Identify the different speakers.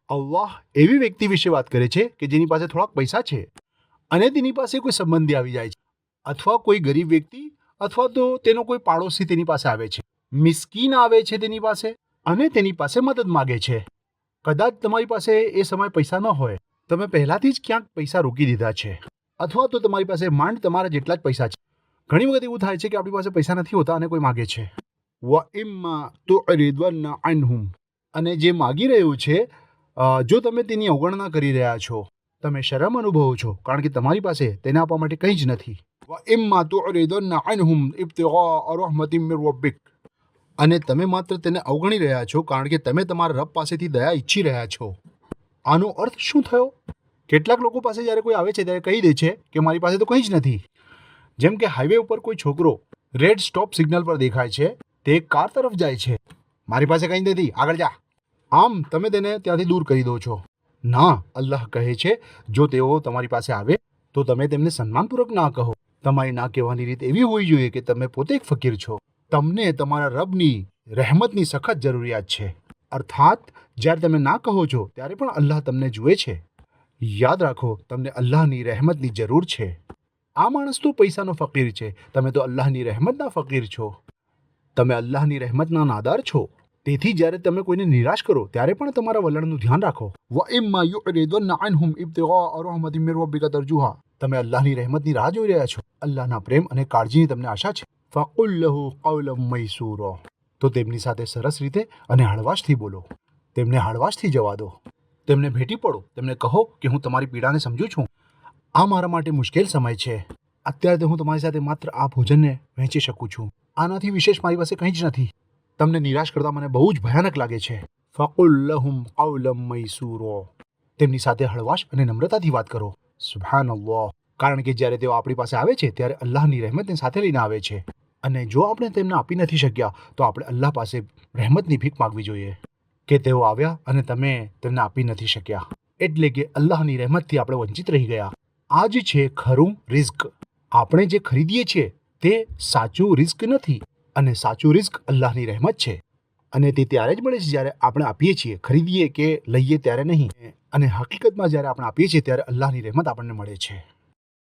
Speaker 1: અલ્લાહ એવી વ્યક્તિ વિશે વાત કરે છે કે જેની પાસે થોડાક પૈસા છે અને તેની પાસે કોઈ સંબંધી આવી જાય છે, અથવા કોઈ ગરીબ વ્યક્તિ, અથવા તો તેનો કોઈ પાડોશી તેની પાસે આવે છે, મિસ્કીન આવે છે તેની પાસે અને તેની પાસે મદદ માગે છે. કદાચ તમારી પાસે એ સમય પૈસા ન હોય, તમે પહેલાથી જ ક્યાંક પૈસા રોકી દીધા છે, અથવા તો તમારી પાસે માંડ તમારા જેટલા જ પૈસા છે. ઘણી વખત એવું થાય છે કે આપણી પાસે પૈસા નથી હોતા અને કોઈ માગે છે. વ ઇમ્મા તુરિદવન્ના અનહુમ, અને જે માગી રહ્યું છે, જો તમે તેની અવગણના કરી રહ્યા છો, તમે શરમ અનુભવો છો, કારણ કે તમારી પાસે તેને આપવા માટે કંઈ જ નથી. વ ઇમ્મા તુરિદવન્ના અનહુમ ઇબ્તિગા રહમતિમ મિર રબ્બિક, અને તમે માત્ર તેને અવગણી રહ્યા છો કારણ કે તમે તમારા રબ પાસેથી દયા ઈચ્છી રહ્યા છો. આનો અર્થ શું થયો? કેટલાક લોકો પાસે જ્યારે કોઈ આવે છે ત્યારે કહી દે છે કે મારી પાસે તો કંઈ જ નથી. જેમ કે હાઈવે ઉપર કોઈ છોકરો રેડ સ્ટોપ સિગ્નલ પર દેખાય છે, તે એક કાર તરફ જાય છે, મારી પાસે કંઈ નથી, આગળ જા. આમ તમે તેને ત્યાંથી દૂર કરી દો છો. ના, અલ્લાહ કહે છે, જો તેઓ તમારી પાસે આવે તો તમે તેમને સન્માનપૂર્વક ના કહો. તમારી ના કહેવાની રીત એવી હોવી જોઈએ કે તમે પોતે એક ફકીર છો, તમને તમારા રબની રહેમતની સખત જરૂરિયાત છે. અર્થાત જ્યારે તમે ના કહો છો ત્યારે પણ અલ્લાહ તમને જુએ છે. યાદ રાખો, તમને અલ્લાહની રહેમતની જરૂર છે. આ માણસ તો પૈસાનો ફકીર છે, તમે તો અલ્લાહની રહેમતના ફકીર છો. તમે અલ્લાહની રહેમતના નાદાર છો. તેથી જ્યારે તમે કોઈને નિરાશ કરો ત્યારે પણ તમારા વલણનું ધ્યાન રાખો. વ ઇમ્મા યુરિદવન્ના અનહુમ ઇબ્તિગા રહમતિમ મિર રબ્બિકા તરજુહા, તમે અલ્લાહની રહેમતની રાહ જોઈ રહ્યા છો, અલ્લાહના પ્રેમ અને કાળજીની તમને આશા છે. ફકુલ લહુ કૌલમ મયસૂરા, તો તેમની સાથે સરસ રીતે અને હળવાશથી બોલો. તેમને હળવાશથી જવા દો. તેમને ભેટી પડો. તેમને કહો કે હું તમારી પીડાને સમજું છું. આ મારા માટે મુશ્કેલ સમય છે. અત્યારે તો હું તમારી સાથે માત્ર આ ભોજનને વહેંચી શકું છું. આનાથી વિશેષ મારી પાસે કંઈ જ નથી. તમને નિરાશ કરતા મને બહુ જ ભયાનક લાગે છે. ફકુલ લહુમ કૌલમ મયસૂરા, તેમની સાથે હળવાશ અને નમ્રતાથી વાત કરો. સુબહાનલ્લાહ, કારણ કે જ્યારે તેઓ આપણી પાસે આવે છે ત્યારે અલ્લાહની રહેમતને સાથે લઈને આવે છે, અને જો આપણે તેમને આપી નથી શક્યા તો આપણે અલ્લાહ પાસે રહેમતની ભીખ માગવી જોઈએ કે તેઓ આવ્યા અને તમે તેમને આપી નથી શક્યા, એટલે કે અલ્લાહની રહેમતથી આપણે વંચિત રહી ગયા. આ જ છે ખરું રિઝ્ક. આપણે જે ખરીદીએ છીએ તે સાચું રિઝ્ક નથી, અને સાચું રિઝ્ક અલ્લાહની રહેમત છે, અને તે ત્યારે જ મળે છે જ્યારે આપણે આપીએ છીએ. ખરીદીએ કે લઈએ ત્યારે નહીં. અને હકીકતમાં જ્યારે આપણે આપીએ છીએ ત્યારે અલ્લાહની રહેમત આપણને મળે છે.